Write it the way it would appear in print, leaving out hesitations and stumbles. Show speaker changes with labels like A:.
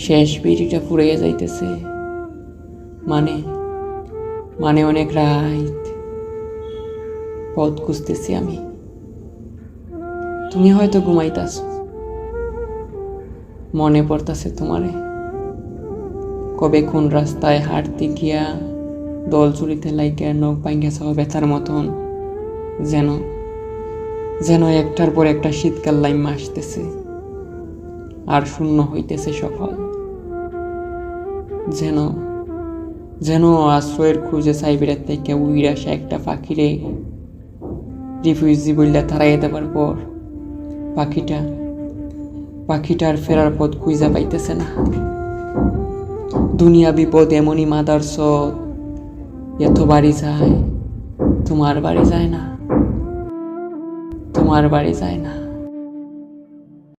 A: শেষ বিড়িটা ফুরাইয়া যাইতেছে, মানে মানে অনেক রাত। পথ খুঁজতেছি আমি, তুমি হয়তো ঘুমাইতাছ। মনে পড়তাছে তোমারে, কবে কোন রাস্তায় হাঁটতে গিয়া দল চুরিতে লাইগা নখ ভাঙ্গা সহ ব্যথার মতন, যেন যেন একটার পর একটা শীতকাল লাইমা আসতেছে আর শূন্য হইতেছে সকল। যেন যেন আশ্রয়ের খুঁজে সাইবেরিয়া থেকে উইরা সে একটা পাখিরে রিফিউজি বললে তাড়াইয়া দেবার পর পাখিটার ফেরার পথ খুঁজা পাইতেছে না। দুনিয়া বিপদ এমনই মাদার সৎ, এত বাড়ি যায় তোমার বাড়ি যায় না, তোমার বাড়ি যায় না।